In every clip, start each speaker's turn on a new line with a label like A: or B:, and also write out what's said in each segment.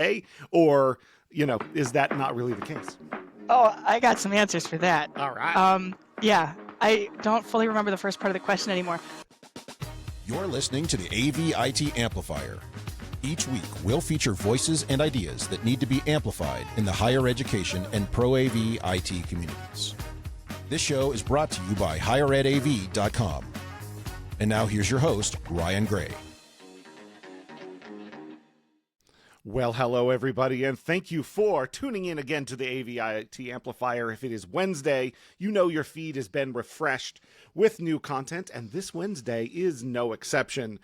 A: A, or, is that not really the case?
B: Oh, I got some answers for that.
A: All right.
B: Yeah, I don't fully remember the first part of the question anymore.
C: You're listening to the AV-IT Amplifier. Each week, we'll feature voices and ideas that need to be amplified in the higher education and pro-AV IT communities. This show is brought to you by higheredav.com. And now here's your host, Ryan Gray.
A: Well, hello, everybody, and thank you for tuning in again to the AV-IT Amplifier. If it is Wednesday, you know your feed has been refreshed with new content, and this Wednesday is no exception.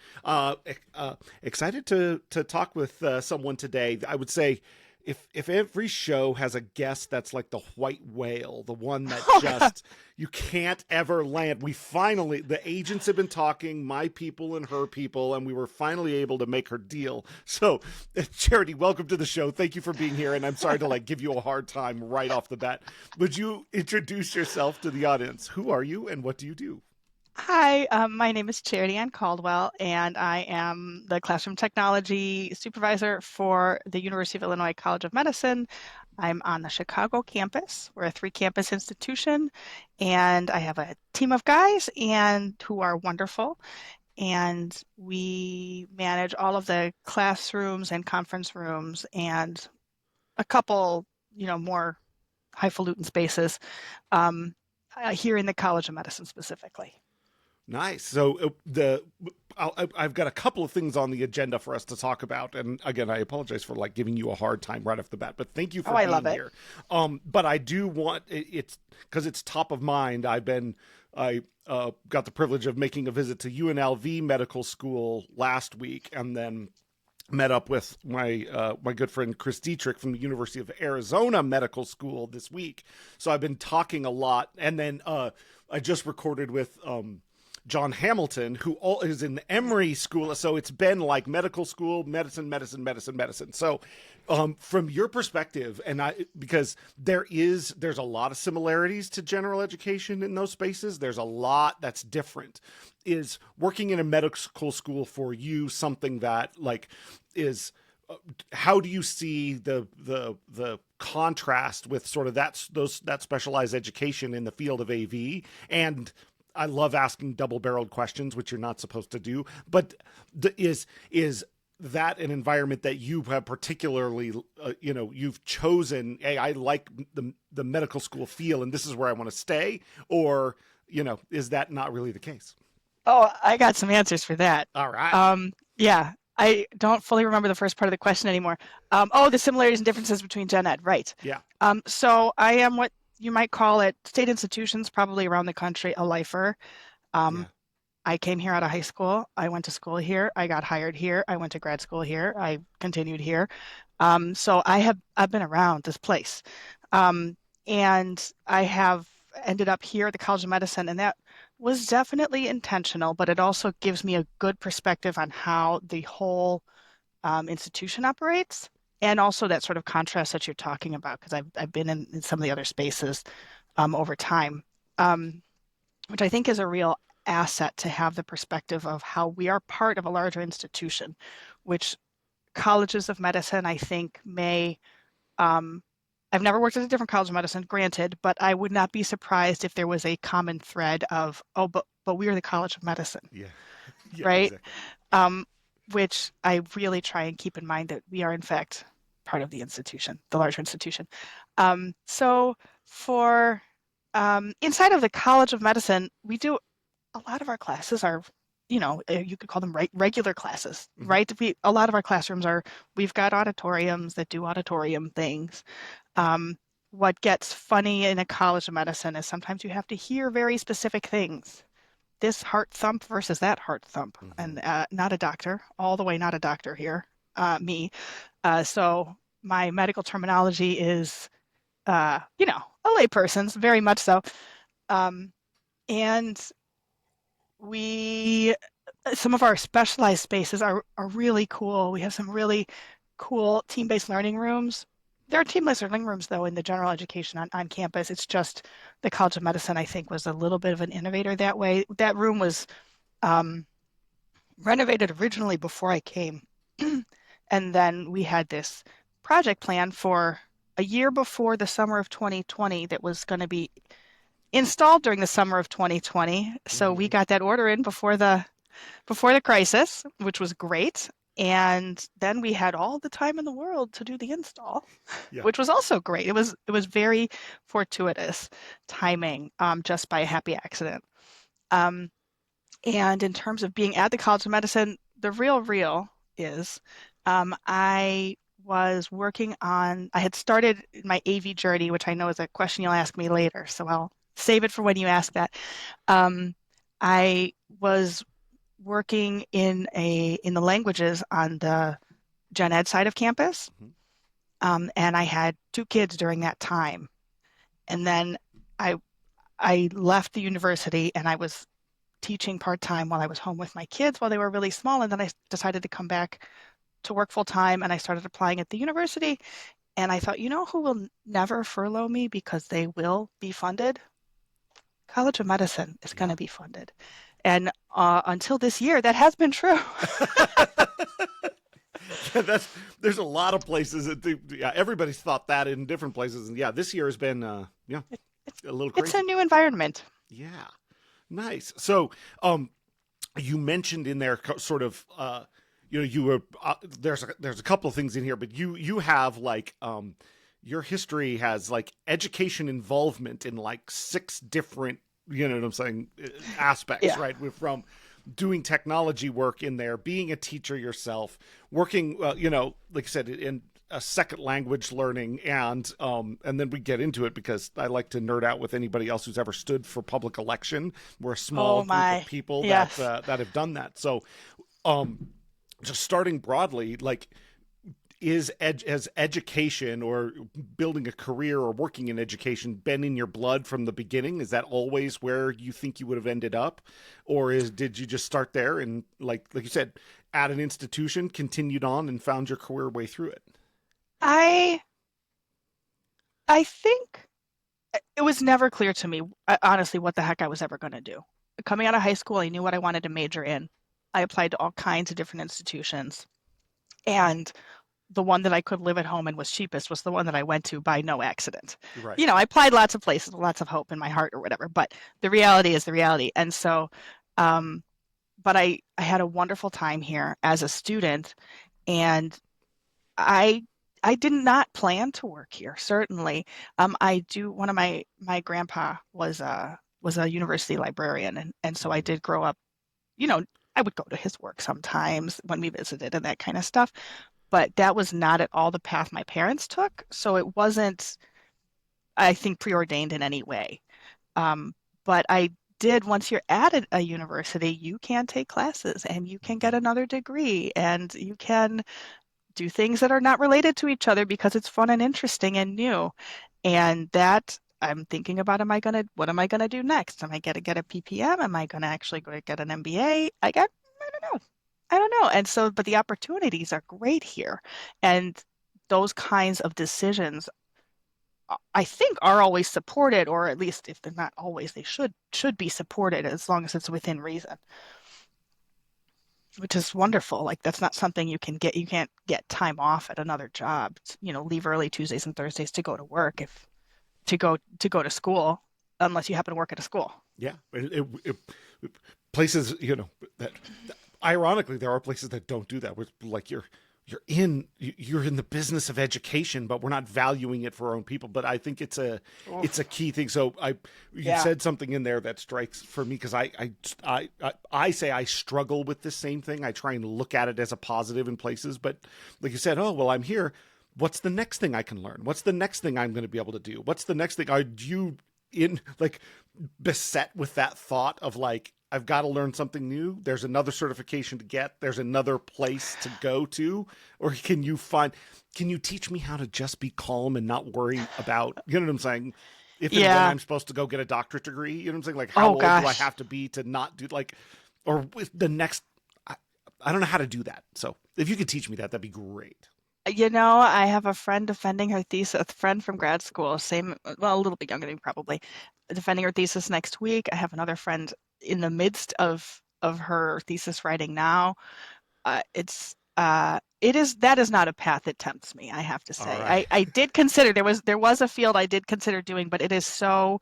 A: Excited to talk with someone today. I would say if every show has a guest that's like the white whale, the one that you can't ever land. The agents have been talking, my people and her people, and we were finally able to make her deal. So, Charity, welcome to the show. Thank you for being here, and I'm sorry to give you a hard time right off the bat. Would you introduce yourself to the audience? Who are you, and what do you do?
B: Hi, my name is Charity Anne Caldwell, and I am the Classroom Technology Supervisor for the University of Illinois College of Medicine. I'm on the Chicago campus. We're a 3-campus institution, and I have a team of guys who are wonderful, and we manage all of the classrooms and conference rooms and a couple, more highfalutin spaces here in the College of Medicine specifically.
A: Nice. So I've got a couple of things on the agenda for us to talk about, and again, I apologize for giving you a hard time right off the bat, but thank you for being here. But I do want it's because it's top of mind. I got the privilege of making a visit to UNLV Medical School last week, and then met up with my good friend Chris Dietrich from the University of Arizona Medical School this week. So I've been talking a lot, and then I just recorded with John Hamilton, who is in the Emory School. So it's been like medical school, medicine. So from your perspective, because there's a lot of similarities to general education in those spaces. There's a lot that's different. Is working in a medical school for you something that is, how do you see the contrast with sort of that specialized education in the field of AV? And I love asking double-barreled questions, which you're not supposed to do, but is that an environment that you have particularly, you've chosen, hey, I like the medical school feel and this is where I want to stay, or, is that not really the case?
B: Oh, I got some answers for that.
A: All right.
B: Yeah, I don't fully remember the first part of the question anymore. The similarities and differences between gen ed, right.
A: Yeah.
B: So I am what you might call it, state institutions probably around the country, a lifer. I came here out of high school. I went to school here. I got hired here. I went to grad school here. I continued here. So I've been around this place. And I have ended up here at the College of Medicine, and that was definitely intentional, but it also gives me a good perspective on how the whole institution operates. And also that sort of contrast that you're talking about, because I've been in some of the other spaces over time, which I think is a real asset to have the perspective of how we are part of a larger institution, which colleges of medicine, I think, may, I've never worked at a different college of medicine, granted, but I would not be surprised if there was a common thread of, but we are the College of Medicine.
A: Yeah.
B: Right?
A: Exactly.
B: Which I really try and keep in mind that we are, in fact, part of the institution, the larger institution. So for inside of the College of Medicine, we do a lot of our classes are, you could call them regular classes,
A: Mm-hmm.
B: right? A lot of our classrooms we've got auditoriums that do auditorium things. What gets funny in a College of Medicine is sometimes you have to hear very specific things. This heart thump versus that heart thump,
A: Mm-hmm.
B: and not a doctor, all the way not a doctor here, me. So my medical terminology is, a layperson's, very much so. And some of our specialized spaces are really cool. We have some really cool team-based learning rooms. There are team-based learning rooms, though, in the general education on campus. It's just the College of Medicine, I think, was a little bit of an innovator that way. That room was renovated originally before I came. And then we had this project plan for a year before the summer of 2020 that was going to be installed during the summer of 2020. So we got that order in before the crisis, which was great. And then we had all the time in the world to do the install, which was also great. It was very fortuitous timing, just by a happy accident. And in terms of being at the College of Medicine, the real is I was working on, I had started my AV journey, which I know is a question you'll ask me later, so I'll save it for when you ask that. I was working in the languages on the gen ed side of campus. And I had 2 kids during that time. And then I left the university and I was teaching part-time while I was home with my kids while they were really small. And then I decided to come back to work full-time, and I started applying at the university. And I thought, you know who will never furlough me because they will be funded? College of Medicine is going to be funded. And until this year, that has been true.
A: There's a lot of places that everybody's thought that in different places, and this year has been a little crazy.
B: It's a new environment.
A: Yeah, nice. So, you mentioned in there sort of, you were there's a couple of things in here, but you have like your history has like education involvement in like 6 different, you know what I'm saying, aspects, right? We're from doing technology work in there, being a teacher yourself, working, like I said, in a second language learning, and then we get into it because I like to nerd out with anybody else who's ever stood for public election. We're a small group of people that have done that. So, just starting broadly, like, has education or building a career or working in education been in your blood from the beginning? Is that always where you think you would have ended up? Or did you just start there and like you said, at an institution, continued on and found your career way through it?
B: I think it was never clear to me, honestly, what the heck I was ever going to do. Coming out of high school, I knew what I wanted to major in. I applied to all kinds of different institutions. And the one that I could live at home and was cheapest was the one that I went to by no accident.
A: Right.
B: I applied lots of places, lots of hope in my heart or whatever, but the reality is the reality. And so, but I had a wonderful time here as a student, and I did not plan to work here, certainly. One of my grandpa was a university librarian, and so I did grow up, I would go to his work sometimes when we visited and that kind of stuff. But that was not at all the path my parents took. So it wasn't, I think, preordained in any way. But I did, once you're at a university, you can take classes and you can get another degree and you can do things that are not related to each other because it's fun and interesting and new. And that I'm thinking about, what am I going to do next? Am I going to get a PPM? Am I going to actually go get an MBA? I don't know. And so, but the opportunities are great here. And those kinds of decisions, I think, are always supported, or at least if they're not always, they should be supported as long as it's within reason, which is wonderful. Like, that's not something you can't get time off at another job, leave early Tuesdays and Thursdays to go to work, to go to school, unless you happen to work at a school.
A: Yeah. Places, that ironically, there are places that don't do that. Where, like, you're in the business of education, but we're not valuing it for our own people. But I think it's a key thing. So you said something in there that strikes for me, because I say I struggle with the same thing. I try and look at it as a positive in places, but like you said, I'm here. What's the next thing I can learn? What's the next thing I'm going to be able to do? What's the next thing? Are you beset with that thought of like, I've got to learn something new? There's another certification to get. There's another place to go to. Or can you teach me how to just be calm and not worry about, you know what I'm saying? If and when I'm supposed to go get a doctorate degree, you know what I'm saying? Like, how old do I have to be to not do or with the next, I don't know how to do that. So if you could teach me that, that'd be great.
B: I have a friend defending her thesis, a friend from grad school, a little bit younger than me probably, defending her thesis next week. I have another friend in the midst of her thesis writing now. It's that is not a path that tempts me, I have to say.
A: Right.
B: I did consider there was a field I did consider doing, but it is so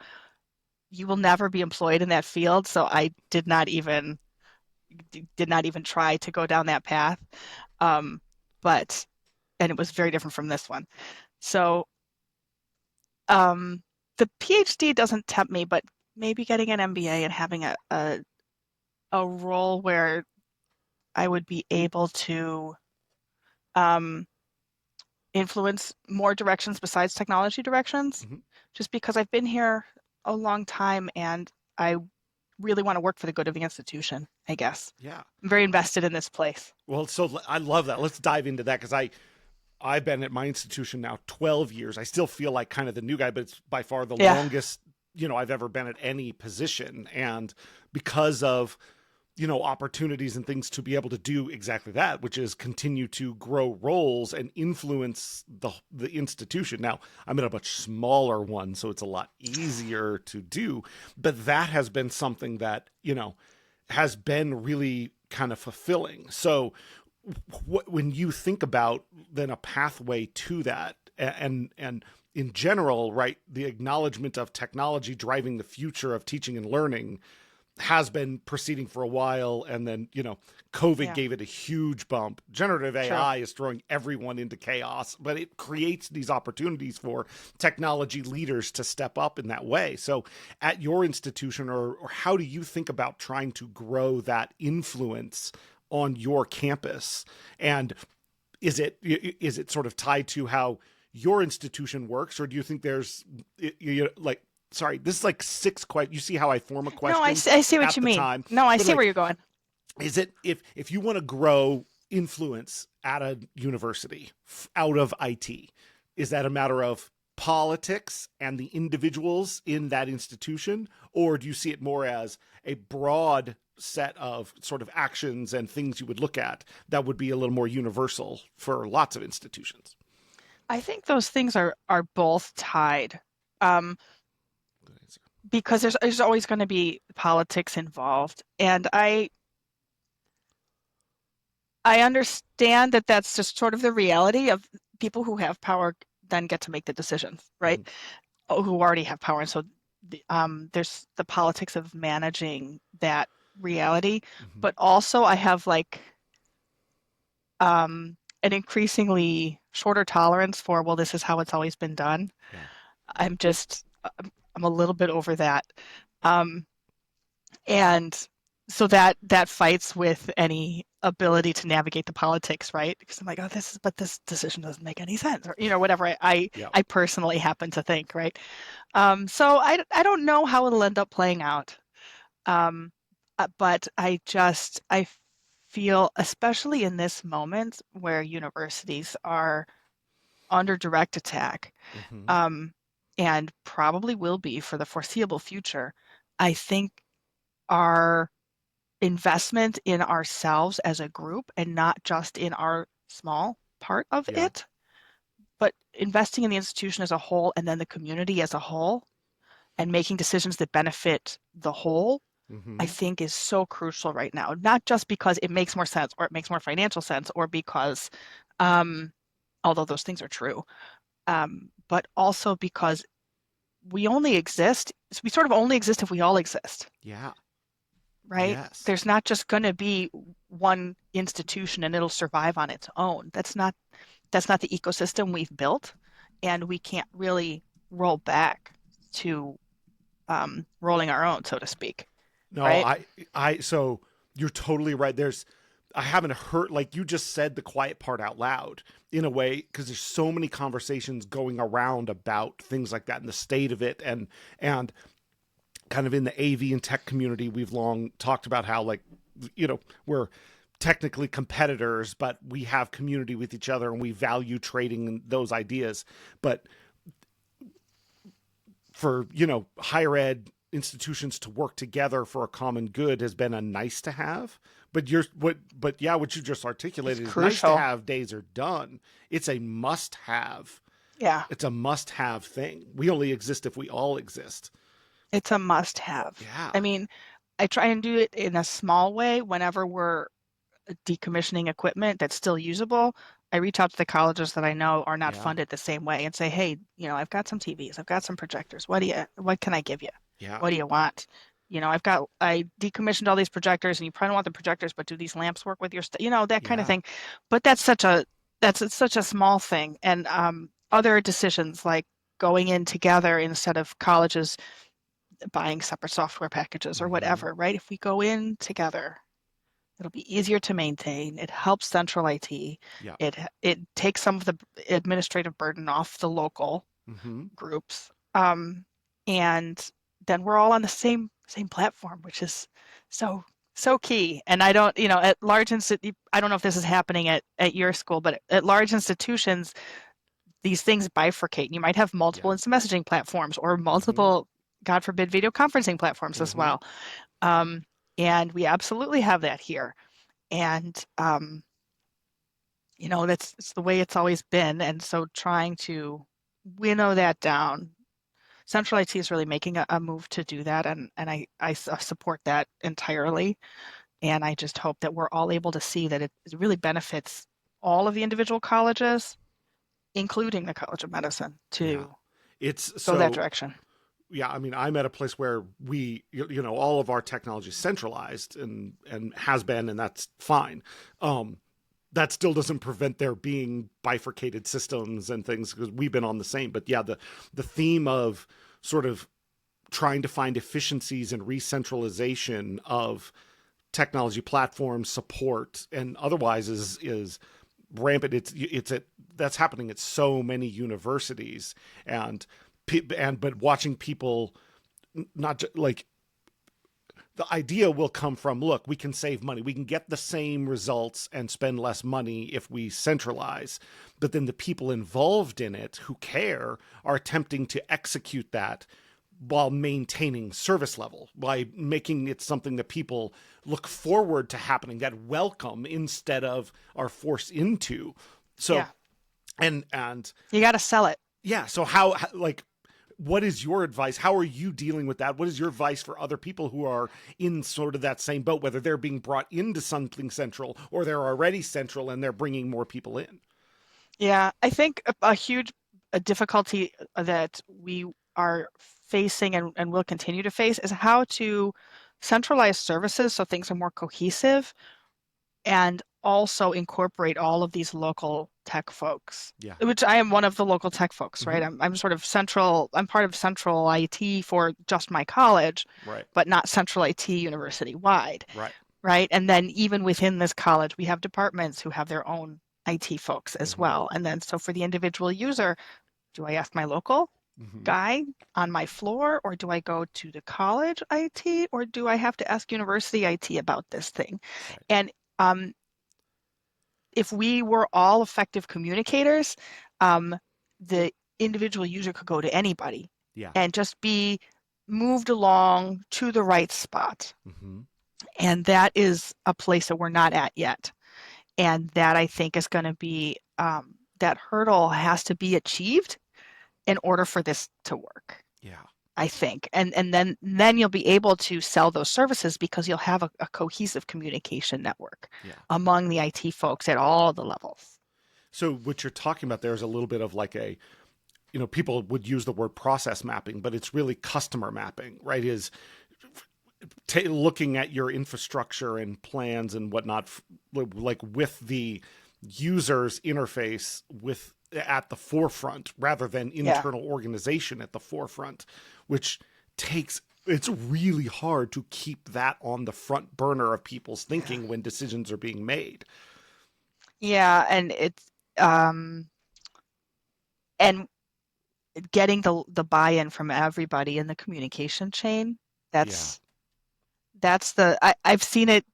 B: you will never be employed in that field, so I did not even try to go down that path. But and it was very different from this one. So the PhD doesn't tempt me, but maybe getting an MBA and having a role where I would be able to influence more directions besides technology directions, just because I've been here a long time and I really want to work for the good of the institution, I guess.
A: Yeah.
B: I'm very invested in this place.
A: Well, so I love that. Let's dive into that, because I've been at my institution now 12 years. I still feel like kind of the new guy, but it's by far the longest, I've ever been at any position. And because of, opportunities and things to be able to do exactly that, which is continue to grow roles and influence the institution. Now, I'm in a much smaller one, so it's a lot easier to do. But that has been something that, has been really kind of fulfilling. So when you think about then a pathway to that, and in general, right, the acknowledgement of technology driving the future of teaching and learning has been proceeding for a while, and then COVID gave it a huge bump. Generative AI is throwing everyone into chaos, but it creates these opportunities for technology leaders to step up in that way. So at your institution, or how do you think about trying to grow that influence on your campus? And is it sort of tied to how your institution works, or do you think there's sorry, this is like 6 questions. You see how I form a question?
B: No, I see what you mean. No, I see where you're going.
A: Is it if you want to grow influence at a university out of IT, is that a matter of politics and the individuals in that institution, or do you see it more as a broad set of sort of actions and things you would look at that would be a little more universal for lots of institutions?
B: I think those things are both tied. Because there's always going to be politics involved. And I understand that that's just sort of the reality of people who have power then get to make the decisions, right? Who already have power. And so there's the politics of managing that reality. But also I have an increasingly shorter tolerance for, well, this is how it's always been done. Yeah. I'm a little bit over that. And so that fights with any ability to navigate the politics, right? Because I'm like, this decision doesn't make any sense, or, whatever I personally happen to think, right? So I don't know how it'll end up playing out. But I feel, especially in this moment where universities are under direct attack, and probably will be for the foreseeable future, I think our investment in ourselves as a group, and not just in our small part of it, but investing in the institution as a whole and then the community as a whole, and making decisions that benefit the whole, I think is so crucial right now. Not just because it makes more sense or it makes more financial sense, or because, although those things are true, but also because we sort of only exist if we all exist.
A: Yeah.
B: Right?
A: Yes.
B: There's not just going to be one institution and it'll survive on its own. That's not the ecosystem we've built, and we can't really roll back to rolling our own, so to speak.
A: No,
B: right?
A: So you're totally right. I haven't heard, like you just said the quiet part out loud in a way, because there's so many conversations going around about things like that and the state of it. And kind of in the AV and tech community, we've long talked about how, we're technically competitors, but we have community with each other and we value trading those ideas. But for, higher ed institutions to work together for a common good has been a nice to have. But what you just articulated is nice to have days are done. It's a must have.
B: Yeah.
A: It's a must have thing. We only exist if we all exist.
B: It's a must have.
A: Yeah.
B: I mean, I try and do it in a small way whenever we're decommissioning equipment that's still usable, I reach out to the colleges that I know are not
A: Yeah.
B: funded the same way and say, hey, I've got some TVs, I've got some projectors. What can I give you?
A: Yeah.
B: What do you want? I decommissioned all these projectors and you probably don't want the projectors, but do these lamps work with your stuff? That kind of thing. But that's such a small thing. And other decisions like going in together instead of colleges buying separate software packages or whatever, right? If we go in together, it'll be easier to maintain. It helps central IT.
A: Yeah.
B: It takes some of the administrative burden off the local groups. And then we're all on the same platform, which is so key. And I don't, at large I don't know if this is happening at your school, but at large institutions, these things bifurcate. You might have multiple instant messaging platforms or multiple, God forbid, video conferencing platforms as well. And we absolutely have that here. And, it's the way it's always been. And so trying to winnow that down, Central IT is really making a move to do that. And I support that entirely. And I just hope that we're all able to see that it really benefits all of the individual colleges, including the College of Medicine, to go that direction.
A: Yeah, I mean, I'm at a place where we, all of our technology is centralized and has been, and that's fine. That still doesn't prevent there being bifurcated systems and things because we've been on the same. But yeah, the theme of sort of trying to find efficiencies and re-centralization of technology platform support and otherwise is rampant. That's happening at so many universities but watching people not like the idea will come from, look, we can save money. We can get the same results and spend less money if we centralize. But then the people involved in it who care are attempting to execute that while maintaining service level, by making it something that people look forward to happening, that welcome instead of are forced into. So, and
B: you got to sell it.
A: Yeah. So what is your advice? How are you dealing with that? What is your advice for other people who are in sort of that same boat, whether they're being brought into something central or they're already central and they're bringing more people in?
B: Yeah, I think a huge difficulty that we are facing and will continue to face is how to centralize services so things are more cohesive and also incorporate all of these local tech folks, which I am one of the local tech folks, right? I'm sort of central. I'm part of central IT for just my college, but not central IT university wide. Right. And then even within this college, we have departments who have their own IT folks as well. And then so for the individual user, do I ask my local guy on my floor, or do I go to the college IT, or do I have to ask university IT about this thing? And if we were all effective communicators, the individual user could go to anybody and just be moved along to the right spot. And that is a place that we're not at yet. And that I think is going to be, that hurdle has to be achieved in order for this to work. I think. And then you'll be able to sell those services because you'll have a cohesive communication network among the IT folks at all the levels.
A: So what you're talking about there is a little bit of like people would use the word process mapping, but it's really customer mapping, right? Is looking at your infrastructure and plans and whatnot, like with the user's interface at the forefront rather than internal organization at the forefront, which it's really hard to keep that on the front burner of people's thinking when decisions are being made.
B: Yeah. And it's, and getting the buy-in from everybody in the communication chain, I've seen it.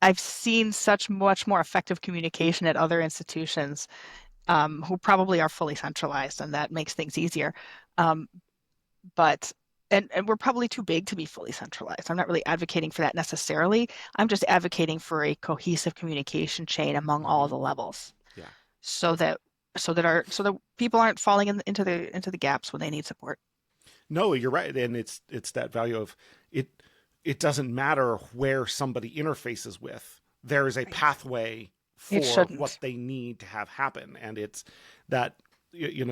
B: I've seen such much more effective communication at other institutions who probably are fully centralized, and that makes things easier. But we're probably too big to be fully centralized. I'm not really advocating for that necessarily. I'm just advocating for a cohesive communication chain among all the levels. So that people aren't falling into the gaps when they need support.
A: No, you're right, and it's that value of it. It doesn't matter where somebody interfaces with. there is a pathway for what they need to have happen. And it's that, right,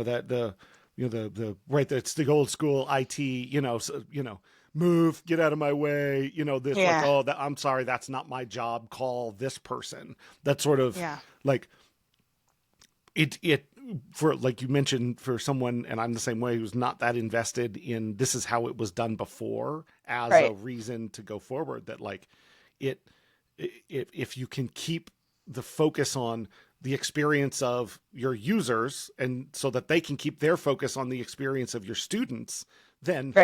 A: it's the old school IT, move, get out of my way, I'm sorry, that's not my job, call this person. That sort of like it for, like you mentioned, for someone, and I'm the same way, who's not that invested in this is how it was done before as a reason to go forward, that like if you can keep the focus on the experience of your users, and so that they can keep their focus on the experience of your students, then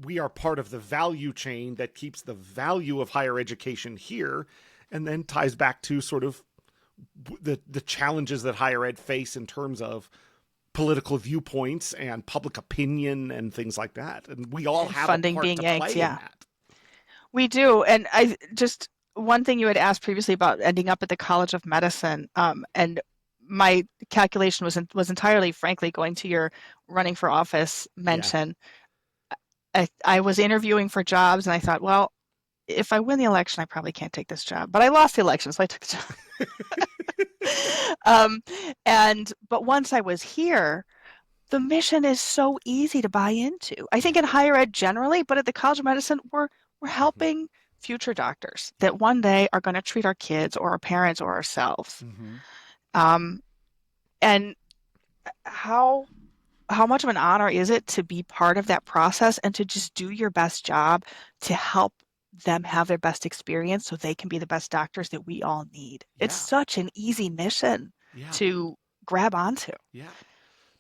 A: we are part of the value chain that keeps the value of higher education here, and then ties back to sort of the challenges that higher ed face in terms of political viewpoints and public opinion and things like that. And we all have funding a part being to yanked, play in that.
B: We do. And I just, one thing you had asked previously about ending up at the College of Medicine, and my calculation was entirely, frankly, going to your running for office mention. I was interviewing for jobs, and I thought, well, if I win the election, I probably can't take this job. But I lost the election, so I took the job. But once I was here, the mission is so easy to buy into. I think in higher ed generally, but at the College of Medicine, we're helping future doctors that one day are going to treat our kids or our parents or ourselves. And how much of an honor is it to be part of that process and to just do your best job to help them have their best experience so they can be the best doctors that we all need. It's such an easy mission to grab onto.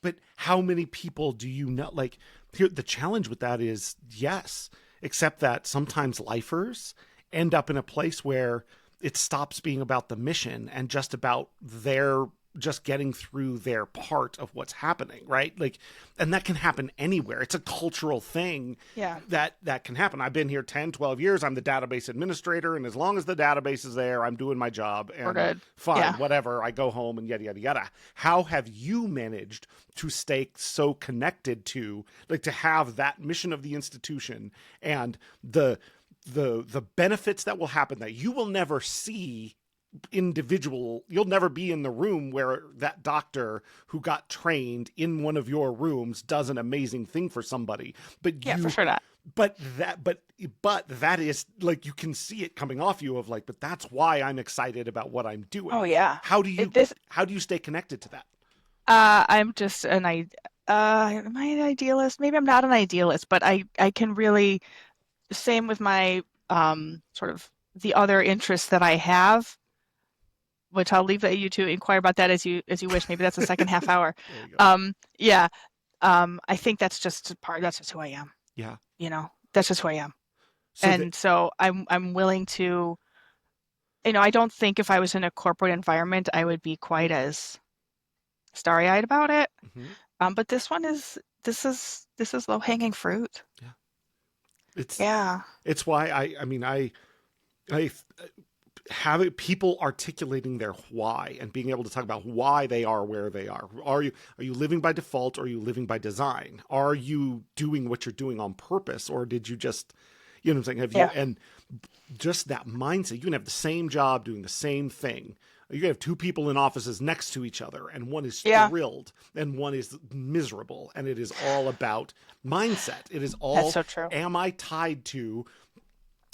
A: But how many people do you know? Like, here, the challenge with that is, yes, except that sometimes lifers end up in a place where it stops being about the mission and just about just getting through their part of what's happening, right? Like, and that can happen anywhere. It's a cultural thing that can happen. I've been here 10, 12 years. I'm the database administrator. And as long as the database is there, I'm doing my job, and
B: we're good.
A: Fine, whatever. I go home and yada, yada, yada. How have you managed to stay so connected to, like, to have that mission of the institution and the benefits that will happen that you will never see you'll never be in the room where that doctor who got trained in one of your rooms does an amazing thing for somebody, but
B: for sure not.
A: But that is, like, you can see it coming off you of like, but that's why I'm excited about what I'm doing.
B: Oh yeah.
A: How do you stay connected to that?
B: I'm just am I an idealist? Maybe I'm not an idealist, but I can really, same with my sort of the other interests that I have, which I'll leave you to inquire about that as you wish. Maybe that's a second half hour. I think that's just who I am.
A: Yeah.
B: That's just who I am. So I'm willing to, I don't think if I was in a corporate environment, I would be quite as starry-eyed about it. But this is low-hanging fruit.
A: Yeah. It's why I have people articulating their why and being able to talk about why they are where they are. Are you living by default, or are you living by design? Are you doing what you're doing on purpose, or did you just, what I'm saying? And just that mindset, you can have the same job doing the same thing. You can have two people in offices next to each other, and one is thrilled and one is miserable. And it is all about mindset. It is all,
B: that's so true.
A: Am I tied to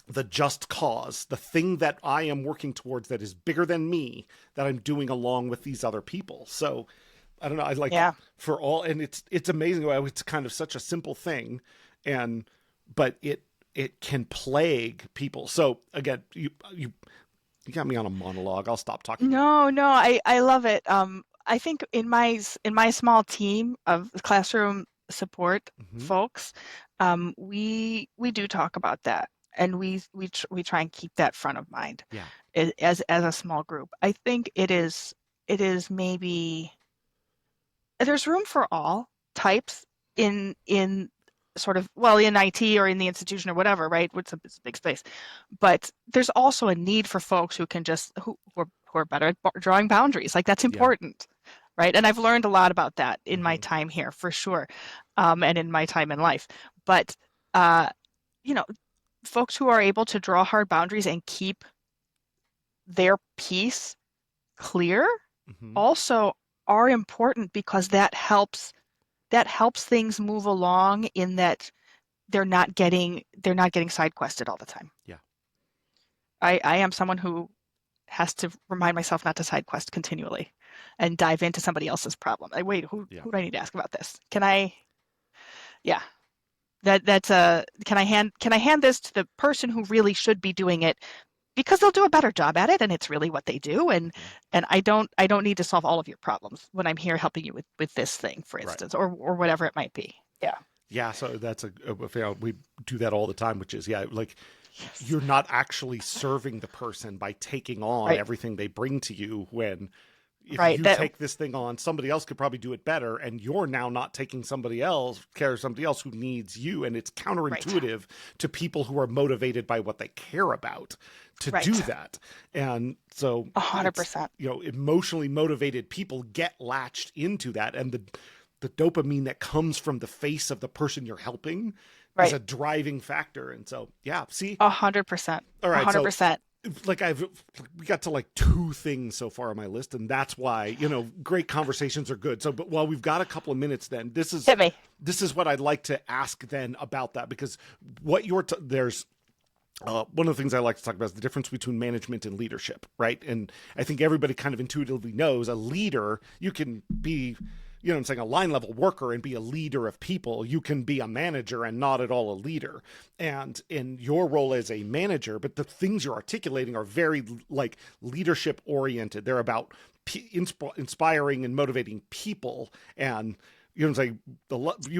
A: the just cause, the thing that I am working towards that is bigger than me, that I'm doing along with these other people? So I don't know. I like for all, and it's amazing. It's kind of such a simple thing, but it can plague people. So again, you got me on a monologue. I'll stop talking.
B: No, I love it. I think in my small team of classroom support folks, we do talk about that. And we try and keep that front of mind as a small group. I think it is maybe there's room for all types in sort of, well, in IT or in the institution or whatever, right? It's a big space, but there's also a need for folks who can who are better at drawing boundaries. Like, that's important, right? And I've learned a lot about that in my time here, for sure, and in my time in life. But folks who are able to draw hard boundaries and keep their piece clear also are important, because that helps things move along, in that they're not getting side quested all the time.
A: Yeah.
B: I am someone who has to remind myself not to side quest continually and dive into somebody else's problem. Like, wait, who do I need to ask about this? Can I can I hand this to the person who really should be doing it, because they'll do a better job at it, and it's really what they do, and I don't need to solve all of your problems when I'm here helping you with this thing, for instance, or whatever it might be.
A: Yeah, so that's we do that all the time, which is you're not actually serving the person by taking on everything they bring to you. When if you take this thing on, somebody else could probably do it better, and you're now not taking care of somebody else who needs you, and it's counterintuitive to people who are motivated by what they care about to do that. And so
B: 100%,
A: emotionally motivated people get latched into that, and the dopamine that comes from the face of the person you're helping is a driving factor. And so, see,
B: 100%.
A: All right,
B: 100%.
A: So, we got to 2 things so far on my list, and that's why great conversations are good. So, but while we've got a couple of minutes, then this is what I'd like to ask then about that, because what there's. One of the things I like to talk about is the difference between management and leadership, right? And I think everybody kind of intuitively knows a leader, you can be, a line level worker and be a leader of people. You can be a manager and not at all a leader. And in your role as a manager, but the things you're articulating are very leadership oriented. They're about inspiring and motivating people, and you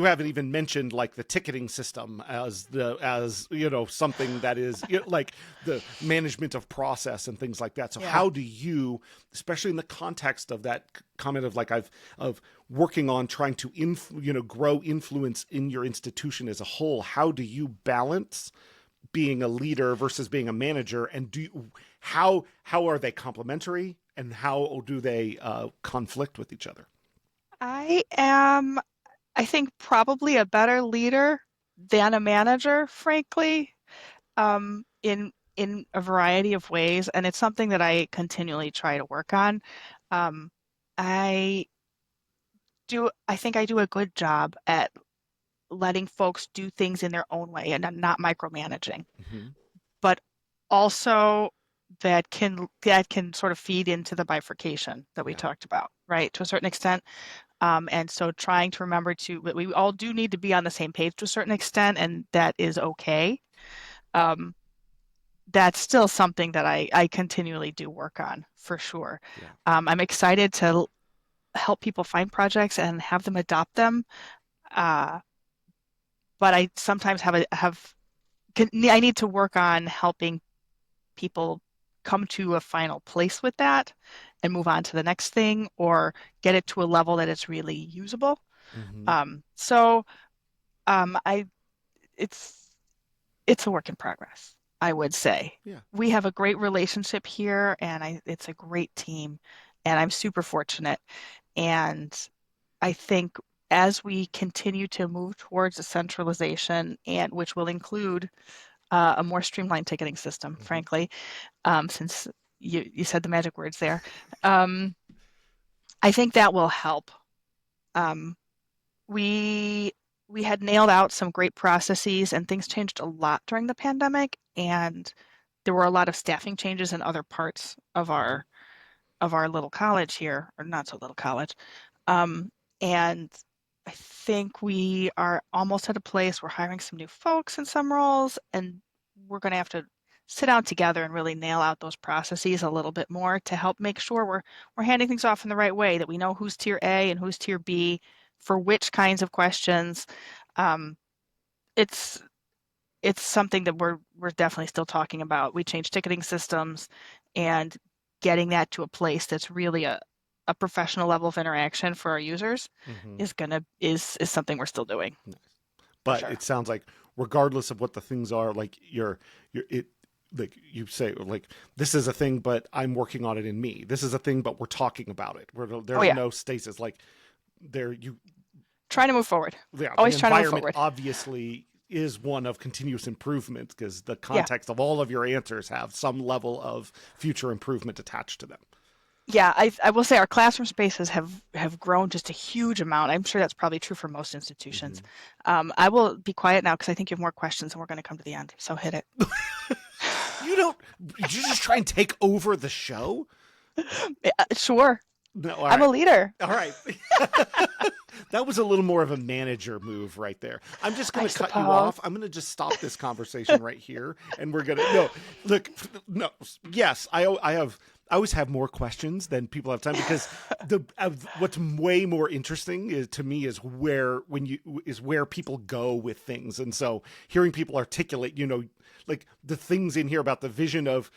A: haven't even mentioned the ticketing system as something that is the management of process and things like that. So how do you, especially in the context of that comment of working on trying to grow influence in your institution as a whole, how do you balance being a leader versus being a manager, and how are they complementary, and how do they conflict with each other?
B: I am, I think, probably a better leader than a manager, frankly, in a variety of ways, and it's something that I continually try to work on. I think I do a good job at letting folks do things in their own way and not micromanaging, but also that can sort of feed into the bifurcation that we talked about, right, to a certain extent. And so trying to remember we all do need to be on the same page to a certain extent, and that is okay. That's still something that I continually do work on, for sure. I'm excited to help people find projects and have them adopt them. But I sometimes I need to work on helping people come to a final place with that and move on to the next thing, or get it to a level that it's really usable. It's a work in progress, I would say. We have a great relationship here, and it's a great team, and I'm super fortunate. And I think as we continue to move towards a centralization, and which will include a more streamlined ticketing system, frankly, since you said the magic words there, I think that will help. We had nailed out some great processes, and things changed a lot during the pandemic, and there were a lot of staffing changes in other parts of our little college here, or not so little college. And I think we are almost at a place where hiring some new folks in some roles, and we're going to have to sit down together and really nail out those processes a little bit more to help make sure we're handing things off in the right way, that we know who's tier A and who's tier B for which kinds of questions. It's something that we're definitely still talking about. We changed ticketing systems, and getting that to a place that's really a professional level of interaction for our users is something we're still doing.
A: But it sounds like, regardless of what the things are, you say, this is a thing, but I'm working on it in me. This is a thing, but we're talking about it. There's no stasis. You trying
B: to move forward.
A: Yeah,
B: always trying to move forward.
A: Obviously is one of continuous improvement, because the context of all of your answers have some level of future improvement attached to them.
B: Yeah, I will say our classroom spaces have grown just a huge amount. I'm sure that's probably true for most institutions. I will be quiet now because I think you have more questions and we're going to come to the end. So hit it.
A: You just try and take over the show?
B: Sure.
A: No,
B: I'm a leader.
A: All right. That was a little more of a manager move right there. I'm just going to cut you off. I'm going to just stop this conversation right here. And we're going to, yes, I always have more questions than people have time, because what's way more interesting to me is where people go with things. And so hearing people articulate, like the things in here about the vision of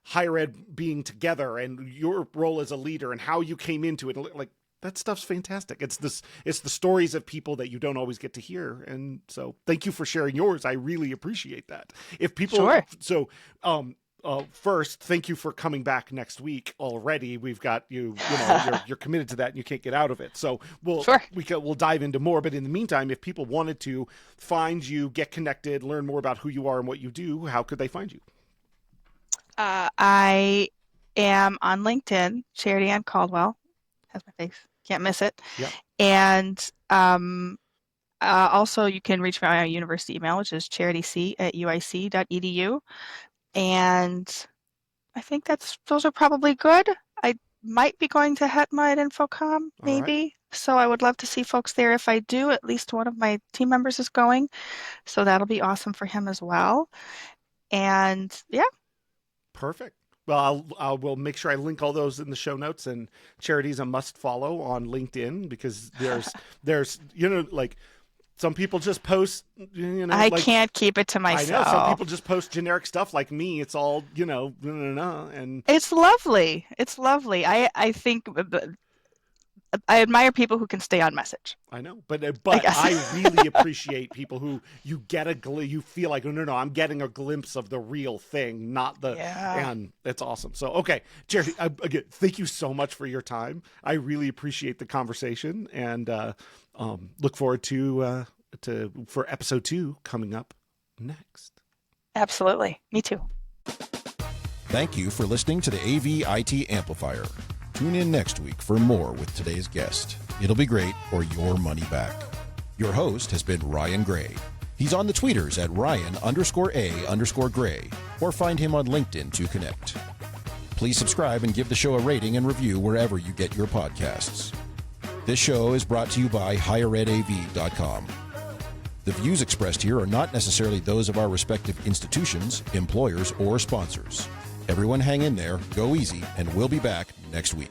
A: higher ed being together and your role as a leader and how you came into it, like that stuff's fantastic. It's the stories of people that you don't always get to hear. And so thank you for sharing yours. I really appreciate that. If people,
B: sure.
A: So, first, thank you for coming back next week already. We've got you're committed to that and you can't get out of it. So we'll dive into more. But in the meantime, if people wanted to find you, get connected, learn more about who you are and what you do, how could they find you?
B: I am on LinkedIn. Charity Anne Caldwell has my face. Can't miss it.
A: Yeah.
B: And also you can reach me on my university email, which is charityc@uic.edu. And I think those are probably good. I might be going to HETMA at Infocom, maybe. Right. So I would love to see folks there. If I do, at least one of my team members is going. So that'll be awesome for him as well. And yeah.
A: Perfect. Well, I will make sure I link all those in the show notes, and Charity's a must follow on LinkedIn, because there's like some people just post,
B: I can't keep it to myself.
A: I know, some people just post generic stuff like me. It's all, and
B: it's lovely. It's lovely. I think I admire people who can stay on message.
A: I know, but I really appreciate people who you feel like, no, I'm getting a glimpse of the real thing, not the, and it's awesome. So, okay, Charity, again, thank you so much for your time. I really appreciate the conversation, and look forward for episode 2 coming up next.
B: Absolutely. Me too.
C: Thank you for listening to the AV IT Amplifier. Tune in next week for more with today's guest. It'll be great, or your money back. Your host has been Ryan Gray. He's on the tweeters at Ryan_A_Gray, or find him on LinkedIn to connect. Please subscribe and give the show a rating and review wherever you get your podcasts. This show is brought to you by higheredav.com. The views expressed here are not necessarily those of our respective institutions, employers, or sponsors. Everyone hang in there, go easy, and we'll be back next week.